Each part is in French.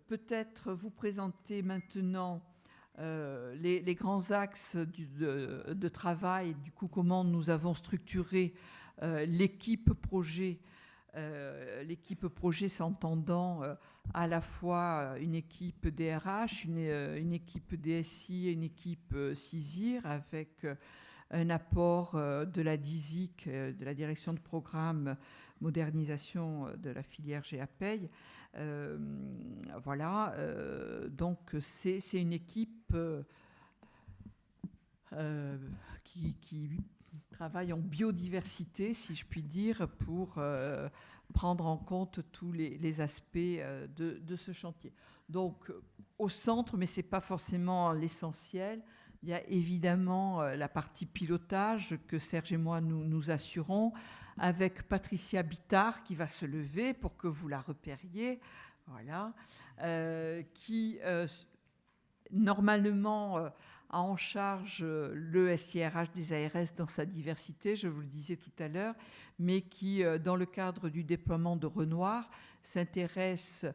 peut-être vous présenter maintenant les grands axes de travail, du coup comment nous avons structuré l'équipe projet. L'équipe projet s'entendant à la fois une équipe DRH, une équipe DSI et une équipe CISIR avec un apport de la DISIC, de la direction de programme modernisation de la filière GAPEI. Voilà, donc c'est une équipe qui travaille en biodiversité, si je puis dire, pour prendre en compte tous les aspects de ce chantier. Donc, au centre, mais ce n'est pas forcément l'essentiel, il y a évidemment la partie pilotage que Serge et moi nous assurons, avec Patricia Bittard qui va se lever pour que vous la repériez, voilà, qui normalement a en charge le SIRH des ARS dans sa diversité, je vous le disais tout à l'heure, mais qui, dans le cadre du déploiement de Renoir, s'intéresse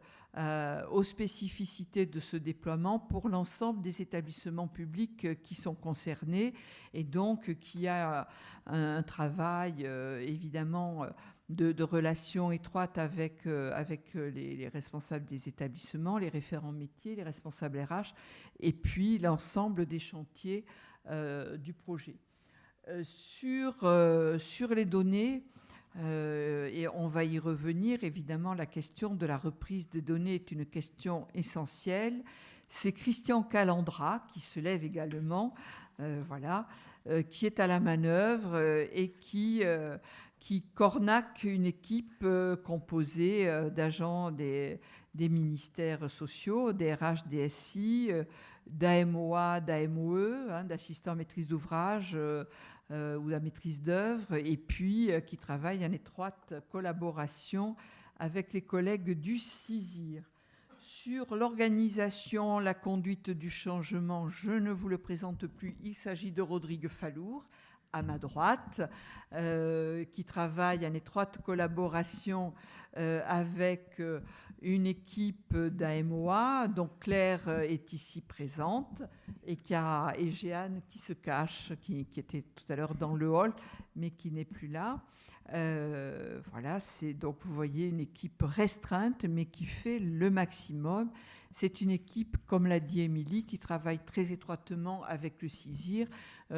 aux spécificités de ce déploiement pour l'ensemble des établissements publics qui sont concernés et donc qui a un travail évidemment de relations étroites avec les responsables des établissements, les référents métiers, les responsables RH et puis l'ensemble des chantiers du projet. Sur les données, et on va y revenir, évidemment, la question de la reprise des données est une question essentielle. C'est Christian Calandra qui se lève également, voilà, qui est à la manœuvre et qui cornaque une équipe composée d'agents des ministères sociaux, des RH, DSI, d'AMOA, d'AMOE, hein, d'assistants maîtrise d'ouvrage ou la maîtrise d'œuvre, et puis qui travaille en étroite collaboration avec les collègues du CISIR. Sur l'organisation, la conduite du changement, je ne vous le présente plus, il s'agit de Rodrigue Fallour, à ma droite, qui travaille en étroite collaboration avec une équipe d'AMOA, dont Claire est ici présente, et Jeanne qui se cache, qui était tout à l'heure dans le hall, mais qui n'est plus là. Voilà, c'est donc vous voyez une équipe restreinte, mais qui fait le maximum. C'est une équipe, comme l'a dit Émilie, qui travaille très étroitement avec le CISIR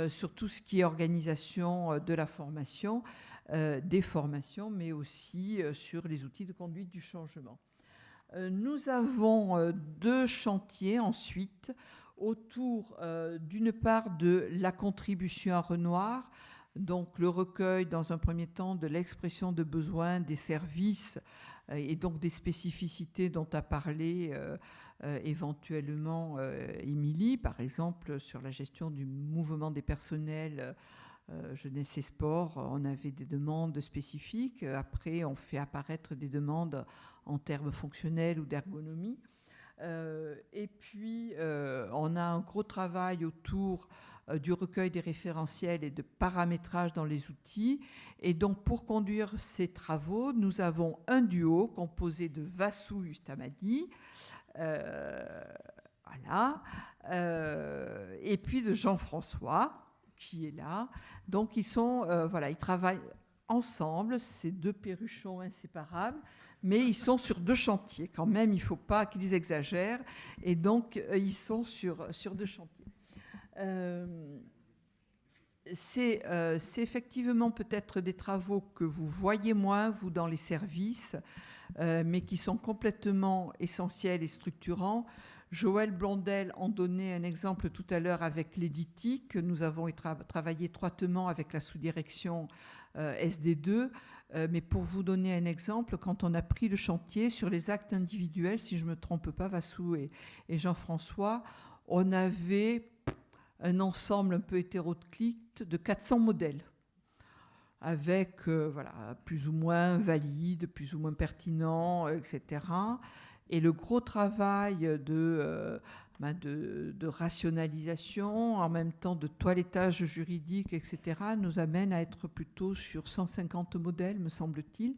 sur tout ce qui est organisation de la formation, des formations, mais aussi sur les outils de conduite du changement. Nous avons deux chantiers ensuite autour d'une part de la contribution à Renoir, donc le recueil dans un premier temps de l'expression de besoins des services et donc des spécificités dont a parlé éventuellement Émilie, par exemple sur la gestion du mouvement des personnels jeunesse et sport, on avait des demandes spécifiques. Après, on fait apparaître des demandes en termes fonctionnels ou d'ergonomie. Et puis, on a un gros travail autour du recueil des référentiels et de paramétrage dans les outils. Et donc, pour conduire ces travaux, nous avons un duo composé de Vassou Ustamadi, voilà, et puis de Jean-François, qui est là. Donc, ils travaillent ensemble, ces deux perruchons inséparables, mais ils sont sur deux chantiers quand même, il ne faut pas qu'ils exagèrent, et donc ils sont sur deux chantiers. C'est effectivement peut-être des travaux que vous voyez moins, vous, dans les services, mais qui sont complètement essentiels et structurants. Joël Blondel en donnait un exemple tout à l'heure avec l'EDITIC. Nous avons travaillé étroitement avec la sous-direction SD2. Mais pour vous donner un exemple, quand on a pris le chantier sur les actes individuels, si je ne me trompe pas, Vassou et Jean-François, on avait un ensemble un peu hétéroclite de 400 modèles, avec voilà, plus ou moins valides, plus ou moins pertinents, etc. Et le gros travail de rationalisation, en même temps de toilettage juridique, etc., nous amène à être plutôt sur 150 modèles, me semble-t-il,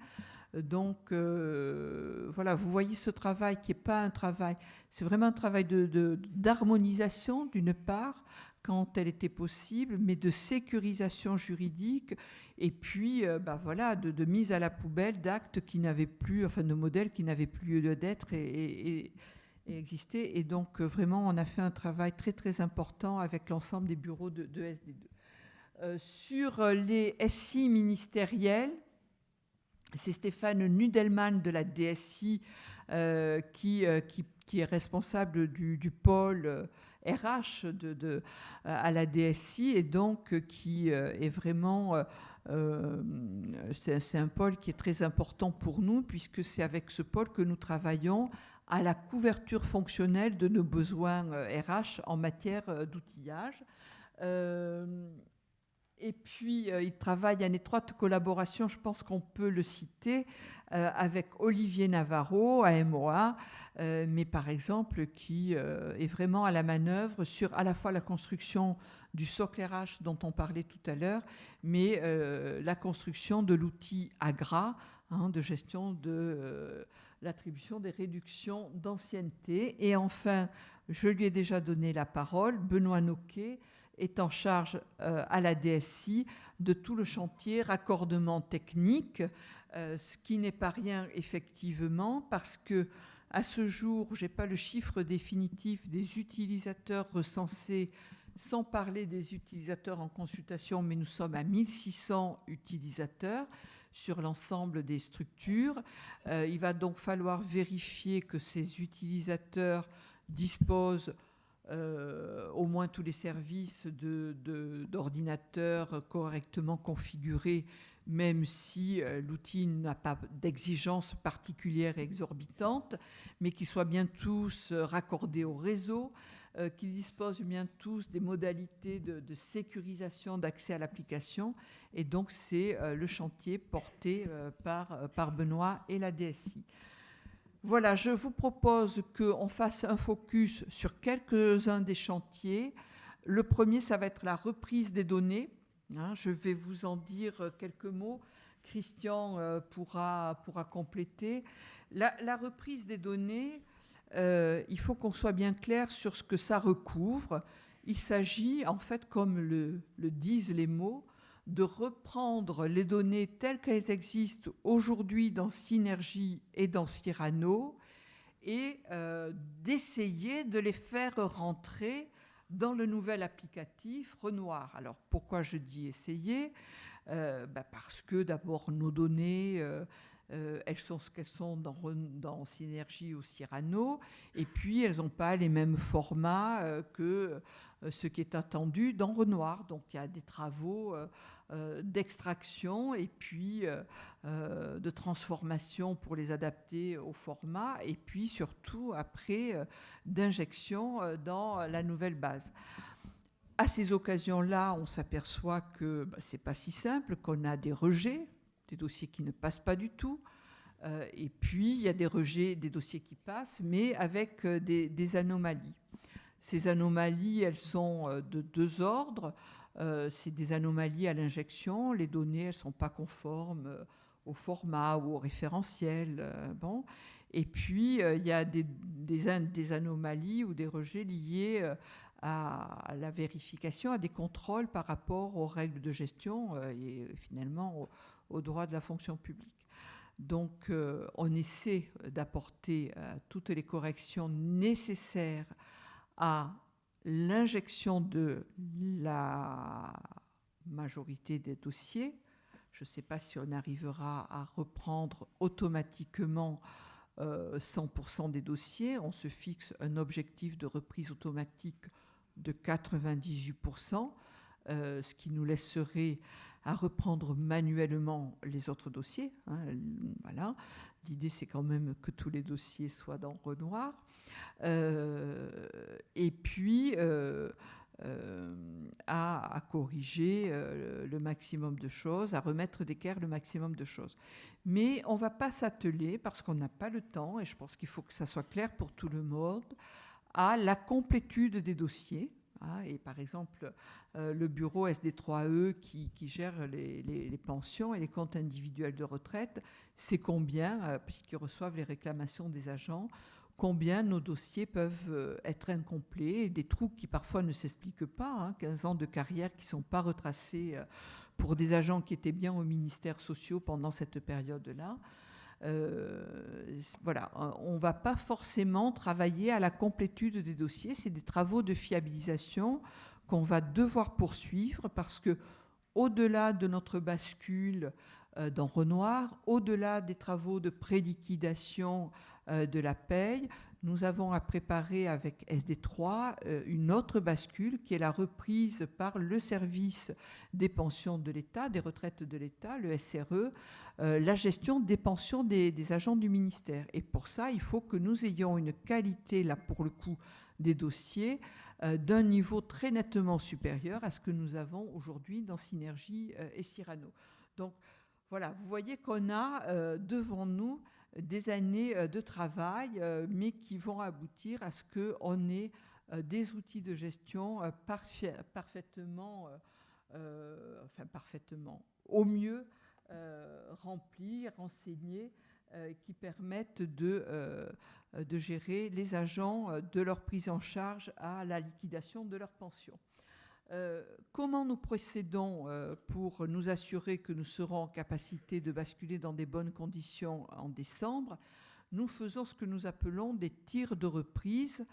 Donc, voilà, vous voyez ce travail qui n'est pas un travail, c'est vraiment un travail d'harmonisation d'une part, quand elle était possible, mais de sécurisation juridique, et puis voilà, de mise à la poubelle d'actes qui n'avaient plus, enfin de modèles qui n'avaient plus lieu d'être et exister. Et donc, vraiment, on a fait un travail très, très important avec l'ensemble des bureaux de SD2. Sur les SI ministériels, c'est Stéphane Nudelman de la DSI qui est responsable du pôle RH à la DSI, et donc qui est vraiment... c'est un pôle qui est très important pour nous, puisque c'est avec ce pôle que nous travaillons à la couverture fonctionnelle de nos besoins RH en matière d'outillage. Et puis, il travaille en étroite collaboration, je pense qu'on peut le citer, avec Olivier Navarro à MOA, mais par exemple, qui est vraiment à la manœuvre sur à la fois la construction du socle RH dont on parlait tout à l'heure, mais la construction de l'outil AGRA, de gestion de l'attribution des réductions d'ancienneté. Et enfin, je lui ai déjà donné la parole, Benoît Noquet est en charge à la DSI de tout le chantier raccordement technique, ce qui n'est pas rien effectivement, parce que à ce jour, je n'ai pas le chiffre définitif des utilisateurs recensés, sans parler des utilisateurs en consultation, mais nous sommes à 1600 utilisateurs sur l'ensemble des structures. Il va donc falloir vérifier que ces utilisateurs disposent au moins tous les services d'ordinateurs correctement configurés, même si l'outil n'a pas d'exigence particulière et exorbitante, mais qu'ils soient bien tous raccordés au réseau, qu'ils disposent bien tous des modalités de sécurisation d'accès à l'application. Et donc, c'est le chantier porté par Benoît et la DSI. Voilà, je vous propose qu'on fasse un focus sur quelques-uns des chantiers. Le premier, ça va être la reprise des données. Je vais vous en dire quelques mots. Christian pourra compléter. La reprise des données, il faut qu'on soit bien clair sur ce que ça recouvre. Il s'agit, en fait, comme le disent les mots, de reprendre les données telles qu'elles existent aujourd'hui dans Synergie et dans Cyrano et d'essayer de les faire rentrer dans le nouvel applicatif Renoir. Alors, pourquoi je dis essayer ? Parce que d'abord, nos données, elles sont ce qu'elles sont dans Synergie ou Cyrano, et puis elles n'ont pas les mêmes formats que ce qui est attendu dans Renoir. Donc, il y a des travaux d'extraction et puis de transformation pour les adapter au format, et puis surtout après d'injection dans la nouvelle base. À ces occasions-là, on s'aperçoit que c'est pas si simple, qu'on a des rejets, des dossiers qui ne passent pas du tout, et puis il y a des rejets, des dossiers qui passent, mais avec des anomalies. Ces anomalies, elles sont de deux ordres. C'est des anomalies à l'injection. Les données, elles ne sont pas conformes au format ou au référentiel. Et puis, il y a des anomalies ou des rejets liés à la vérification, à des contrôles par rapport aux règles de gestion et finalement aux droits de la fonction publique. Donc, on essaie d'apporter toutes les corrections nécessaires à l'injection de la majorité des dossiers. Je ne sais pas si on arrivera à reprendre automatiquement 100% des dossiers. On se fixe un objectif de reprise automatique de 98%, ce qui nous laisserait à reprendre manuellement les autres dossiers. Voilà. L'idée, c'est quand même que tous les dossiers soient dans Renoir. Et puis à corriger le maximum de choses, à remettre d'équerre le maximum de choses. Mais on ne va pas s'atteler, parce qu'on n'a pas le temps, et je pense qu'il faut que ça soit clair pour tout le monde, à la complétude des dossiers. Et par exemple, le bureau SD3E qui gère les pensions et les comptes individuels de retraite, c'est combien, puisqu'ils reçoivent les réclamations des agents, combien nos dossiers peuvent être incomplets, des trous qui parfois ne s'expliquent pas, 15 ans de carrière qui ne sont pas retracés pour des agents qui étaient bien aux ministères sociaux pendant cette période-là. Voilà, on ne va pas forcément travailler à la complétude des dossiers, c'est des travaux de fiabilisation qu'on va devoir poursuivre parce que au-delà de notre bascule dans Renoir, au-delà des travaux de préliquidation de la paye, nous avons à préparer avec SD3 une autre bascule qui est la reprise par le service des pensions de l'État, des retraites de l'État, le SRE, la gestion des pensions des agents du ministère. Et pour ça, il faut que nous ayons une qualité, là pour le coup, des dossiers d'un niveau très nettement supérieur à ce que nous avons aujourd'hui dans Synergie et Cyrano. Donc voilà, vous voyez qu'on a devant nous des années de travail, mais qui vont aboutir à ce qu'on ait des outils de gestion parfaitement, au mieux remplis, renseignés, qui permettent de gérer les agents de leur prise en charge à la liquidation de leur pension. Comment nous procédons pour nous assurer que nous serons en capacité de basculer dans des bonnes conditions en décembre? Nous faisons ce que nous appelons des tirs de reprise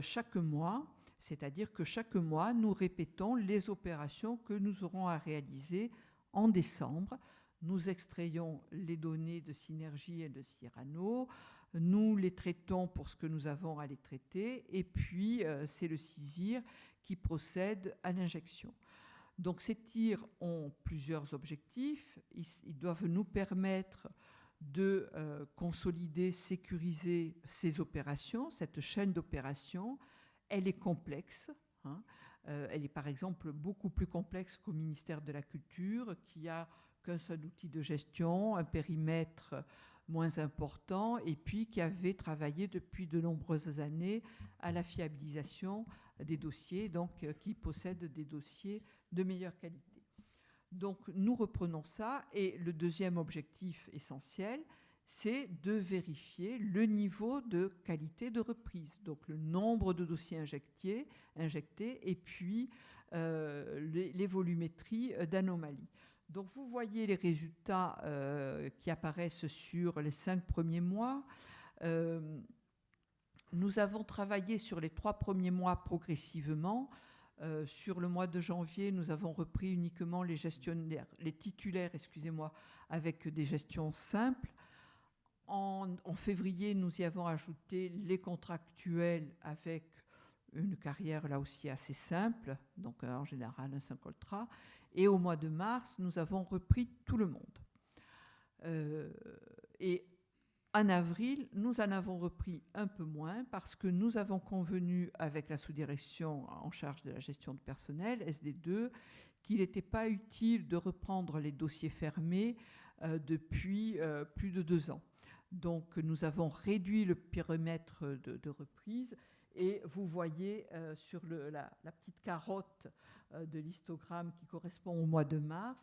chaque mois, c'est-à-dire que chaque mois, nous répétons les opérations que nous aurons à réaliser en décembre. Nous extrayons les données de Synergie et de Cyrano, nous les traitons pour ce que nous avons à les traiter, et puis c'est le CISIR qui procède à l'injection. Donc ces tirs ont plusieurs objectifs. Ils doivent nous permettre de consolider, sécuriser ces opérations, cette chaîne d'opérations. Elle est complexe. Elle est par exemple beaucoup plus complexe qu'au ministère de la Culture, qui a qu'un seul outil de gestion, un périmètre moins important, et puis qui avait travaillé depuis de nombreuses années à la fiabilisation des dossiers, donc qui possède des dossiers de meilleure qualité. Donc nous reprenons ça, et le deuxième objectif essentiel, c'est de vérifier le niveau de qualité de reprise, donc le nombre de dossiers injectés et puis les volumétries d'anomalies. Donc vous voyez les résultats qui apparaissent sur les 5 premiers mois. Nous avons travaillé sur les 3 premiers mois progressivement. Sur le mois de janvier, nous avons repris uniquement les titulaires, avec des gestions simples. En février, nous y avons ajouté les contractuels avec une carrière là aussi assez simple, donc en général un 5 contrat. Et au mois de mars, nous avons repris tout le monde. Et en avril, nous en avons repris un peu moins parce que nous avons convenu avec la sous-direction en charge de la gestion de personnel, SD2, qu'il n'était pas utile de reprendre les dossiers fermés depuis plus de 2 ans. Donc nous avons réduit le périmètre de reprise, et vous voyez sur la petite carotte de l'histogramme qui correspond au mois de mars,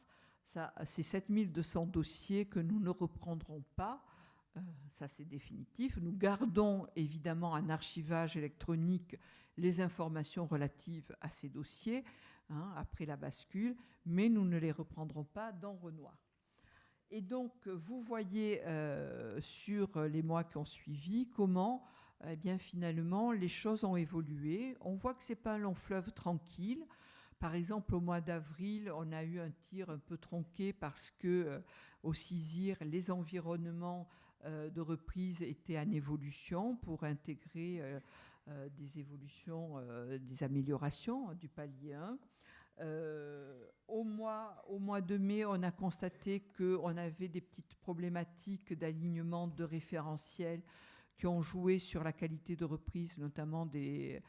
c'est 7200 dossiers que nous ne reprendrons pas. Ça c'est définitif. Nous gardons évidemment en archivage électronique les informations relatives à ces dossiers après la bascule, mais nous ne les reprendrons pas dans Renoir. Et donc vous voyez sur les mois qui ont suivi comment finalement les choses ont évolué. On voit que ce n'est pas un long fleuve tranquille. Par exemple, au mois d'avril, on a eu un tir un peu tronqué parce que au CISIR, les environnements de reprise étaient en évolution pour intégrer des évolutions, des améliorations du palier 1. Au mois de mai, on a constaté qu'on avait des petites problématiques d'alignement de référentiels qui ont joué sur la qualité de reprise, notamment des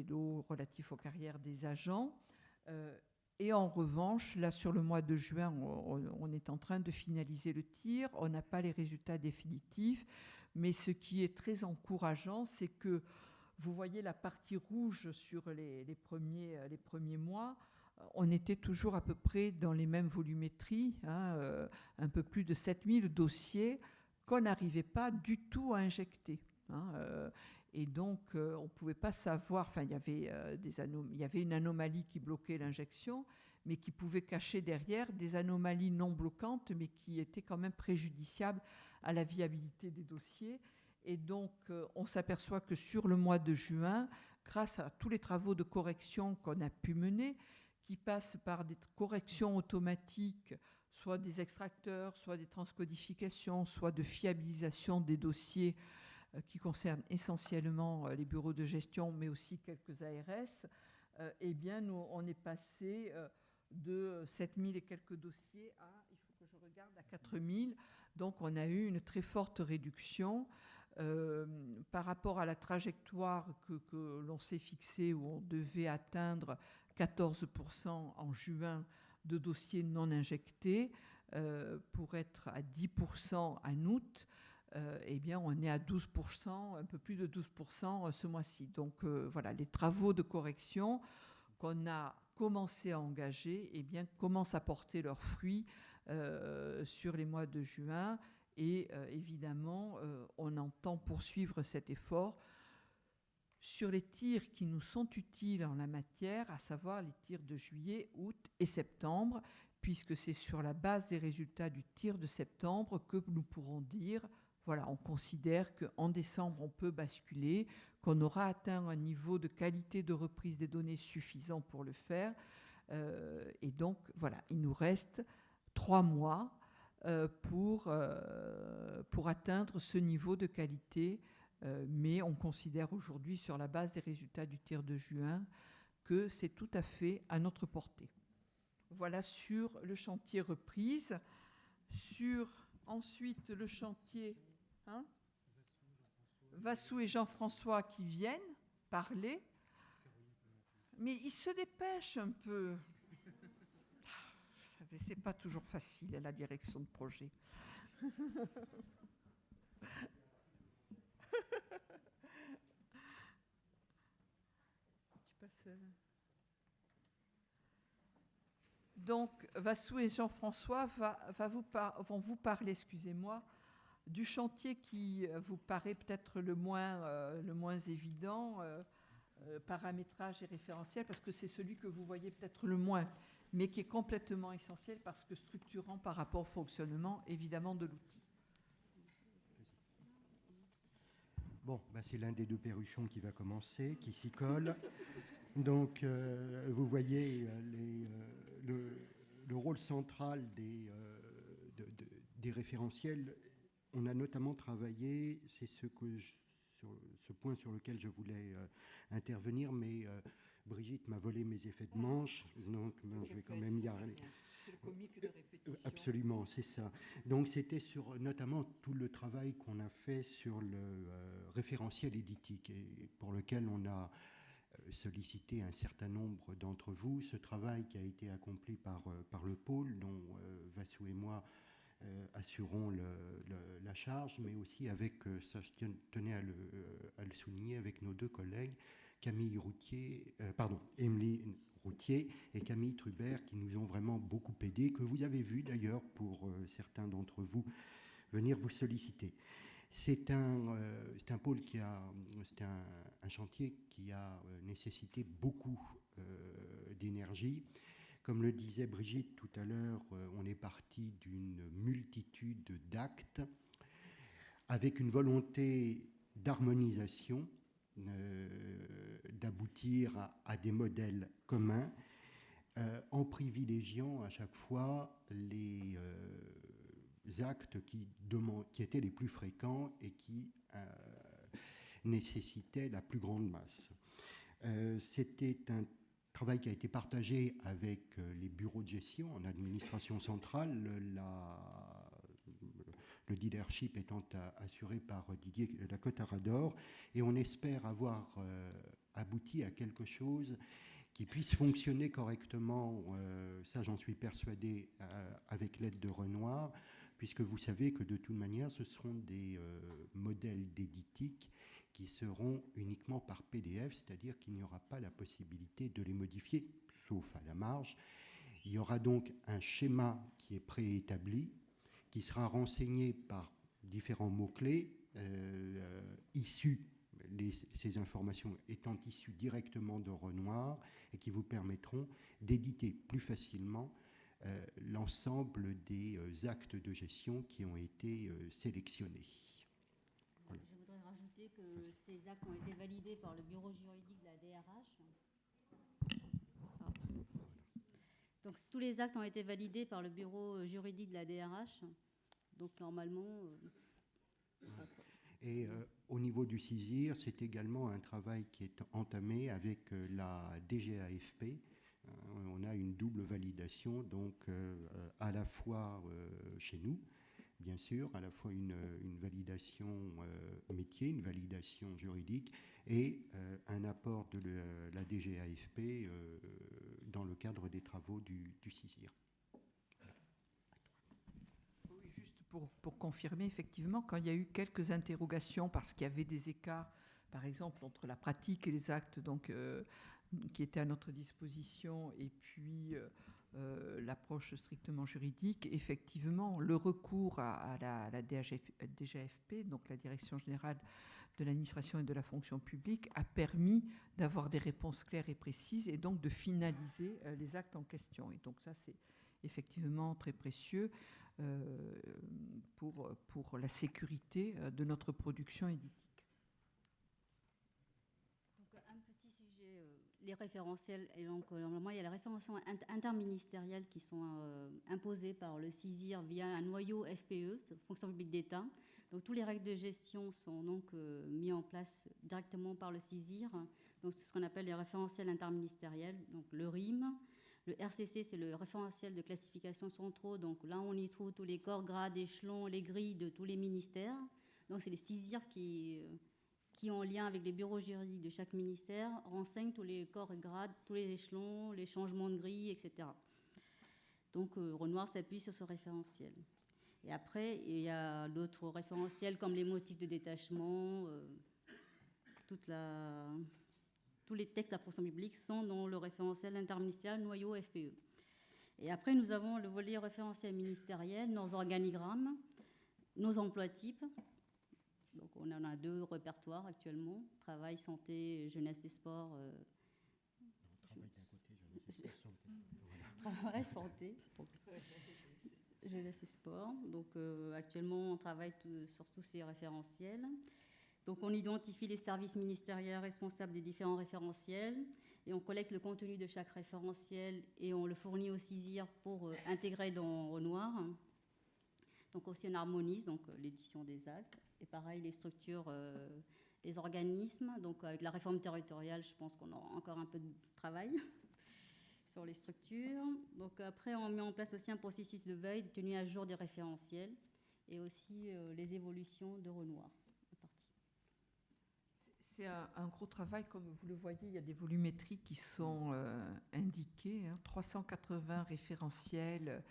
lots relatifs aux carrières des agents. Et en revanche, là, sur le mois de juin, on est en train de finaliser le tir. On n'a pas les résultats définitifs, mais ce qui est très encourageant, c'est que vous voyez la partie rouge sur les premiers mois. On était toujours à peu près dans les mêmes volumétries, hein, un peu plus de 7000 dossiers qu'on n'arrivait pas du tout à injecter. Hein, et donc, on ne pouvait pas savoir, enfin, il y avait une anomalie qui bloquait l'injection, mais qui pouvait cacher derrière des anomalies non bloquantes, mais qui étaient quand même préjudiciables à la viabilité des dossiers. Et donc, on s'aperçoit que sur le mois de juin, grâce à tous les travaux de correction qu'on a pu mener, qui passent par des corrections automatiques, soit des extracteurs, soit des transcodifications, soit de fiabilisation des dossiers qui concernent essentiellement les bureaux de gestion, mais aussi quelques ARS, eh bien, nous, on est passé de 7000 et quelques dossiers à, il faut que je regarde, à 4000. Donc, on a eu une très forte réduction par rapport à la trajectoire que l'on s'est fixée, où on devait atteindre 14% en juin de dossiers non injectés pour être à 10% en août. Eh bien, on est à 12%, un peu plus de 12% ce mois-ci. Donc, voilà, les travaux de correction qu'on a commencé à engager, eh bien, commencent à porter leurs fruits sur les mois de juin. Et évidemment, on entend poursuivre cet effort sur les tirs qui nous sont utiles en la matière, à savoir les tirs de juillet, août et septembre, puisque c'est sur la base des résultats du tir de septembre que nous pourrons dire, voilà, on considère qu'en décembre, on peut basculer, qu'on aura atteint un niveau de qualité de reprise des données suffisant pour le faire. Et donc, voilà, il nous reste 3 mois pour atteindre ce niveau de qualité. Mais on considère aujourd'hui, sur la base des résultats du tir de juin, que c'est tout à fait à notre portée. Voilà sur le chantier reprise. Sur ensuite le chantier, hein, Vassou et Jean-François qui viennent parler, mais ils se dépêchent un peu. Vous savez, c'est pas toujours facile à la direction de projet. Donc, Vassou et Jean-François vont vous parler, excusez-moi, du chantier qui vous paraît peut-être le moins évident, paramétrage et référentiel, parce que c'est celui que vous voyez peut-être le moins, mais qui est complètement essentiel parce que structurant par rapport au fonctionnement, évidemment, de l'outil. Bon, ben c'est l'un des deux perruchons qui va commencer, qui s'y colle. Donc, vous voyez le rôle central des référentiels. On a notamment travaillé, c'est sur ce point sur lequel je voulais intervenir, mais Brigitte m'a volé mes effets de manche, donc ben, je vais quand même y aller. C'est le comique de répétition. Absolument, c'est ça. Donc c'était sur notamment tout le travail qu'on a fait sur le référentiel éditique, et pour lequel on a sollicité un certain nombre d'entre vous. Ce travail qui a été accompli par le pôle, dont Vassou et moi assurons la charge, mais aussi avec, ça je tenais à le souligner, avec nos deux collègues, Émilie Routier et Camille Trubert, qui nous ont vraiment beaucoup aidés, que vous avez vu d'ailleurs pour certains d'entre vous venir vous solliciter. C'est un pôle c'est un chantier qui a nécessité beaucoup d'énergie. Comme le disait Brigitte tout à l'heure, on est parti d'une multitude d'actes avec une volonté d'harmonisation, d'aboutir à des modèles communs, en privilégiant à chaque fois les actes qui étaient les plus fréquents et qui nécessitaient la plus grande masse. C'était un travail qui a été partagé avec les bureaux de gestion en administration centrale, le leadership étant assuré par Didier Lacote-Arador, et on espère avoir abouti à quelque chose qui puisse fonctionner correctement, ça j'en suis persuadé, avec l'aide de Renoir, puisque vous savez que de toute manière, ce seront des modèles d'éditique qui seront uniquement par PDF, c'est-à-dire qu'il n'y aura pas la possibilité de les modifier, sauf à la marge. Il y aura donc un schéma qui est préétabli, qui sera renseigné par différents mots-clés issus, ces informations étant issues directement de Renoir, et qui vous permettront d'éditer plus facilement l'ensemble des actes de gestion qui ont été sélectionnés. Voilà. Je voudrais rajouter que ces actes ont été validés par le bureau juridique de la DRH. Donc tous les actes ont été validés par le bureau juridique de la DRH. Donc normalement... Et au niveau du CISIR, c'est également un travail qui est entamé avec la DGAFP. On a une double validation, donc à la fois chez nous, bien sûr, à la fois une validation métier, une validation juridique, et un apport de la DGAFP dans le cadre des travaux du CISIR. Oui, juste pour confirmer, effectivement, quand il y a eu quelques interrogations, parce qu'il y avait des écarts, par exemple, entre la pratique et les actes donc, qui étaient à notre disposition, et puis l'approche strictement juridique, effectivement, le recours à la DGAFP, donc la Direction générale de l'administration et de la fonction publique, a permis d'avoir des réponses claires et précises, et donc de finaliser les actes en question. Et donc ça, c'est effectivement très précieux pour la sécurité de notre production éditique. Donc, un petit sujet, les référentiels. Et donc, normalement, il y a les référentiels interministériels qui sont imposés par le CISIR via un noyau FPE, fonction publique d'État. Donc, toutes les règles de gestion sont donc mises en place directement par le CISIR. Donc, c'est ce qu'on appelle les référentiels interministériels. Donc, le RIM. Le RCC, c'est le référentiel de classification centraux. Donc là, on y trouve tous les corps, grades, échelons, les grilles de tous les ministères. Donc c'est les CISIR qui, en lien avec les bureaux juridiques de chaque ministère, renseignent tous les corps et grades, tous les échelons, les changements de grilles, etc. Donc Renoir s'appuie sur ce référentiel. Et après, il y a d'autres référentiels comme les motifs de détachement, tous les textes de la fonction publique sont dans le référentiel interministériel noyau FPE. Et après, nous avons le volet référentiel ministériel, nos organigrammes, nos emplois types. Donc, on en a 2 répertoires actuellement, travail, santé, jeunesse et sport. Travail d'un côté, jeunesse et sport, santé. Travail, santé, jeunesse et sport. Donc, actuellement, on travaille sur tous ces référentiels. Donc, on identifie les services ministériels responsables des différents référentiels et on collecte le contenu de chaque référentiel et on le fournit au CISIR pour intégrer dans Renoir. Donc, aussi, on harmonise donc, l'édition des actes. Et pareil, les structures, les organismes. Donc, avec la réforme territoriale, je pense qu'on aura encore un peu de travail sur les structures. Donc, après, on met en place aussi un processus de veille, de tenue à jour des référentiels et aussi les évolutions de Renoir. C'est un gros travail, comme vous le voyez, il y a des volumétries qui sont indiquées, 380 référentiels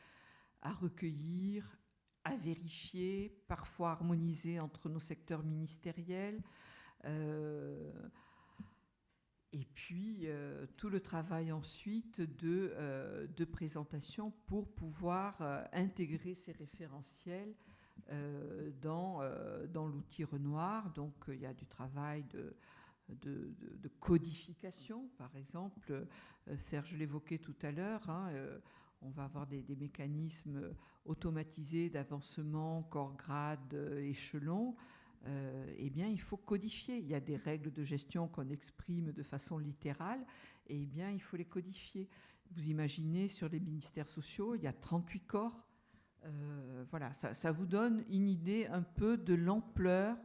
à recueillir, à vérifier, parfois harmoniser entre nos secteurs ministériels. Et puis, tout le travail ensuite de présentation pour pouvoir intégrer ces référentiels dans l'outil Renoir. Donc, il y a du travail de codification, par exemple. Serge l'évoquait tout à l'heure. On va avoir des mécanismes automatisés d'avancement, corps, grade, échelon. Eh bien, il faut codifier. Il y a des règles de gestion qu'on exprime de façon littérale, et eh bien, il faut les codifier. Vous imaginez, sur les ministères sociaux, il y a 38 corps. Voilà, ça vous donne une idée un peu de l'ampleur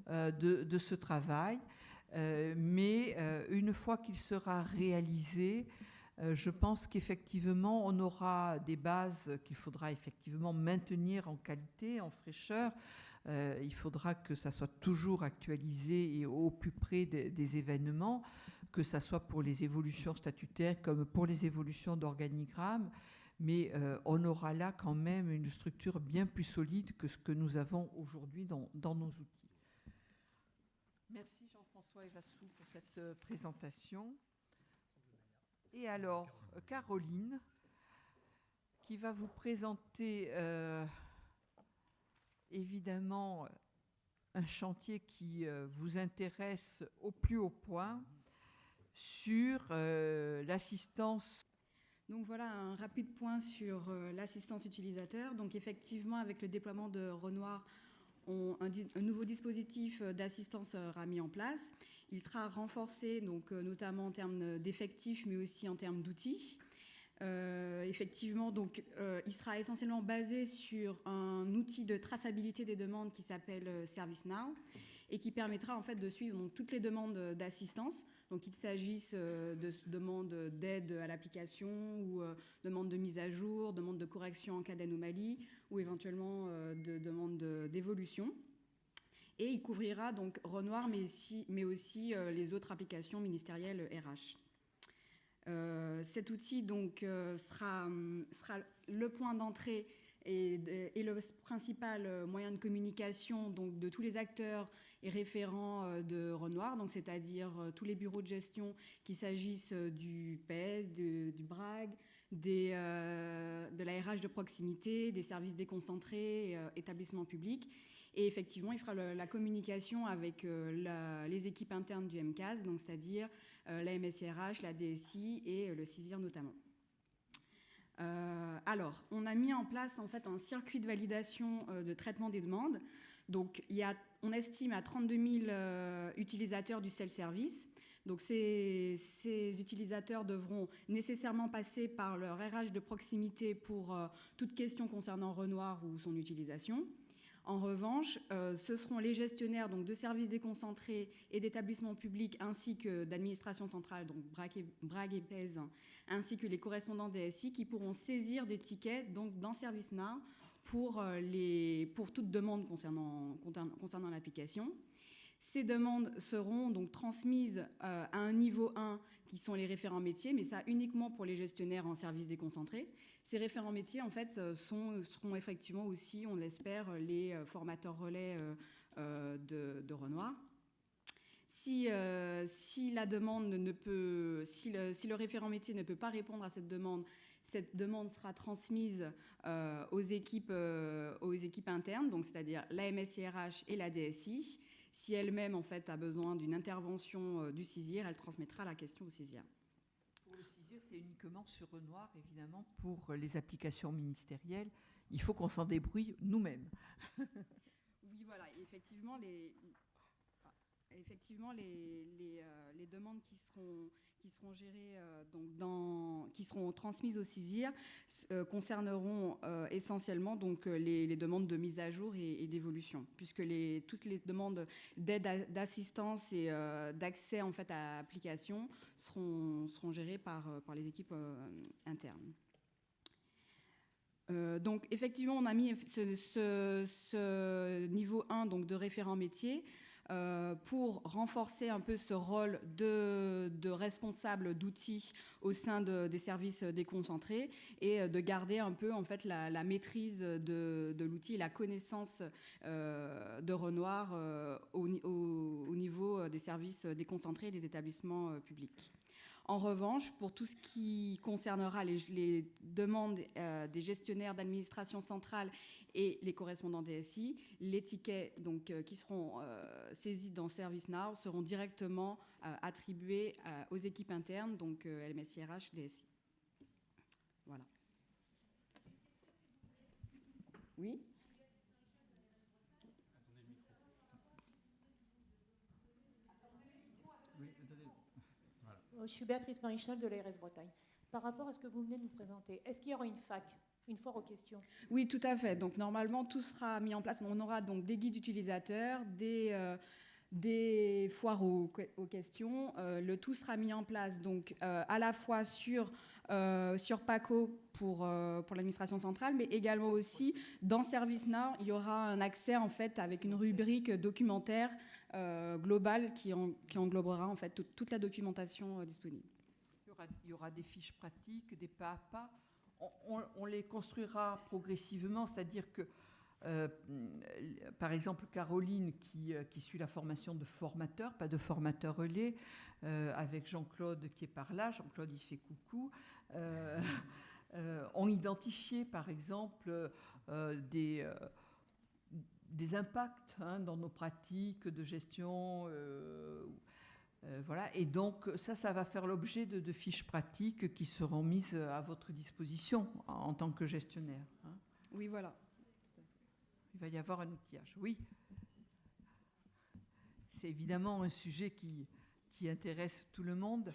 de ce travail. Mais une fois qu'il sera réalisé, je pense qu'effectivement, on aura des bases qu'il faudra effectivement maintenir en qualité, en fraîcheur. Il faudra que ça soit toujours actualisé et au plus près des événements, que ça soit pour les évolutions statutaires comme pour les évolutions d'organigrammes. Mais on aura là quand même une structure bien plus solide que ce que nous avons aujourd'hui dans nos outils. Merci Jean-François Evassou pour cette présentation. Et alors, Caroline, qui va vous présenter évidemment un chantier qui vous intéresse au plus haut point sur l'assistance. Donc voilà un rapide point sur l'assistance utilisateur. Donc effectivement, avec le déploiement de Renoir, un nouveau dispositif d'assistance sera mis en place. Il sera renforcé, donc, notamment en termes d'effectifs, mais aussi en termes d'outils. Effectivement, donc, il sera essentiellement basé sur un outil de traçabilité des demandes qui s'appelle ServiceNow et qui permettra en fait de suivre donc, toutes les demandes d'assistance. Donc, qu'il s'agisse de demandes d'aide à l'application ou demandes de mise à jour, demandes de correction en cas d'anomalie ou éventuellement de demandes d'évolution. Et il couvrira donc Renoir, mais aussi les autres applications ministérielles RH. Cet outil donc, sera le point d'entrée et le principal moyen de communication donc, de tous les acteurs et référents de Renoir, donc c'est-à-dire tous les bureaux de gestion, qu'il s'agisse du PES, du BRAG, de la RH de proximité, des services déconcentrés, établissements publics. Et effectivement, il fera la communication avec les équipes internes du MCAS, donc c'est-à-dire la MSIRH, la DSI et le CISIR notamment. Alors, on a mis en place en fait un circuit de validation de traitement des demandes. Donc, on estime à 32 000 utilisateurs du self-service. Donc, ces utilisateurs devront nécessairement passer par leur RH de proximité pour toute question concernant Renoir ou son utilisation. En revanche, ce seront les gestionnaires donc, de services déconcentrés et d'établissements publics ainsi que d'administration centrale, donc BRAG et PES, ainsi que les correspondants DSI qui pourront saisir des tickets donc, dans ServiceNow pour toute demande concernant l'application. Ces demandes seront donc transmises à un niveau 1 qui sont les référents métiers, mais ça uniquement pour les gestionnaires en services déconcentrés. Ces référents métiers, en fait, seront effectivement aussi, on l'espère, les formateurs relais de Renoir. Si le référent métier ne peut pas répondre à cette demande sera transmise aux équipes internes, donc c'est-à-dire la MSIRH et la DSI. Si elle-même, en fait, a besoin d'une intervention du CISIR, elle transmettra la question au CISIR. Pour le CISIR, c'est uniquement sur Renoir, évidemment, pour les applications ministérielles. Il faut qu'on s'en débrouille nous-mêmes. Oui, voilà. Effectivement, les demandes qui seront gérées, qui seront transmises au CISIR concerneront essentiellement donc, les demandes de mise à jour et d'évolution, puisque toutes les demandes d'aide, d'assistance et d'accès en fait, à l'application seront gérées par les équipes internes. Donc effectivement, on a mis ce niveau 1 donc, de référent métier pour renforcer un peu ce rôle de responsable d'outils au sein des services déconcentrés et de garder un peu en fait, la maîtrise de l'outil et la connaissance de Renoir au niveau des services déconcentrés et des établissements publics. En revanche, pour tout ce qui concernera les demandes des gestionnaires d'administration centrale et les correspondants DSI, les tickets donc, qui seront saisis dans ServiceNow seront directement attribués aux équipes internes, donc LMSIRH, DSI. Voilà. Oui ? Je suis Béatrice Marichal de l'ARS Bretagne. Par rapport à ce que vous venez de nous présenter, est-ce qu'il y aura une fac, une foire aux questions ? Oui, tout à fait. Donc normalement, tout sera mis en place. On aura donc des guides utilisateurs, des foires aux questions. Le tout sera mis en place donc à la fois sur PACO pour l'administration centrale, mais également aussi dans ServiceNow, il y aura un accès en fait avec une rubrique documentaire globale qui englobera en fait toute la documentation disponible. Il y aura des fiches pratiques, des pas à pas. On les construira progressivement, c'est-à-dire que Par exemple, Caroline, qui suit la formation de formateur, pas de formateur relais, avec Jean-Claude qui est par là. Jean-Claude, il fait coucou. Ont identifié, par exemple, des impacts dans nos pratiques de gestion. Voilà. Et donc, ça va faire l'objet de fiches pratiques qui seront mises à votre disposition en tant que gestionnaire. Oui, voilà. Il va y avoir un outillage, oui. C'est évidemment un sujet qui intéresse tout le monde.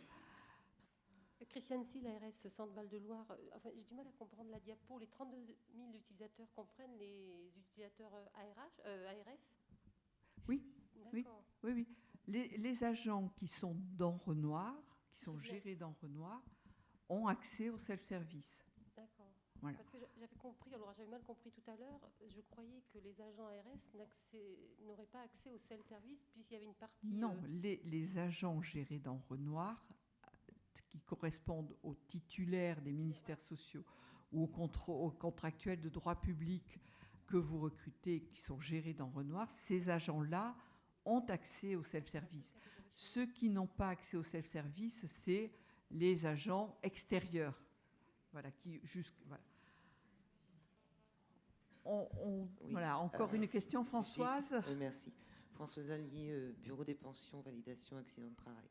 Christiane Si, l'ARS Centre Val-de-Loire, enfin, j'ai du mal à comprendre la diapo. Les 32 000 utilisateurs comprennent les utilisateurs ARS? Oui, oui, D'accord. oui. Les agents qui sont dans Renoir, qui sont gérés dans Renoir, ont accès au self-service. D'accord. Voilà. Parce que j'avais compris, alors j'avais mal compris tout à l'heure, je croyais que les agents ARS n'auraient pas accès au self-service puisqu'il y avait une partie... Non, les agents gérés dans Renoir, qui correspondent aux titulaires des ministères sociaux ou aux contractuels de droit public que vous recrutez, qui sont gérés dans Renoir, ces agents-là ont accès au self-service. Ceux qui n'ont pas accès au self-service, c'est les agents extérieurs. Voilà, voilà. Oui. Voilà, encore une question, Françoise. Merci. Françoise Allier, Bureau des pensions, validation, accident de travail.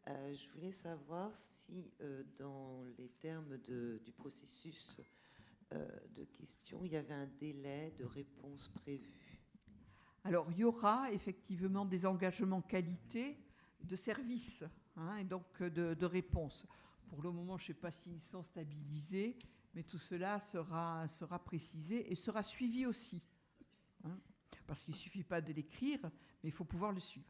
Je voulais savoir si, dans les termes du processus de questions, il y avait un délai de réponse prévu. Alors, il y aura effectivement des engagements qualité de service et donc de réponse. Pour le moment, je ne sais pas s'ils sont stabilisés, mais tout cela sera précisé et sera suivi aussi. Parce qu'il ne suffit pas de l'écrire, mais il faut pouvoir le suivre.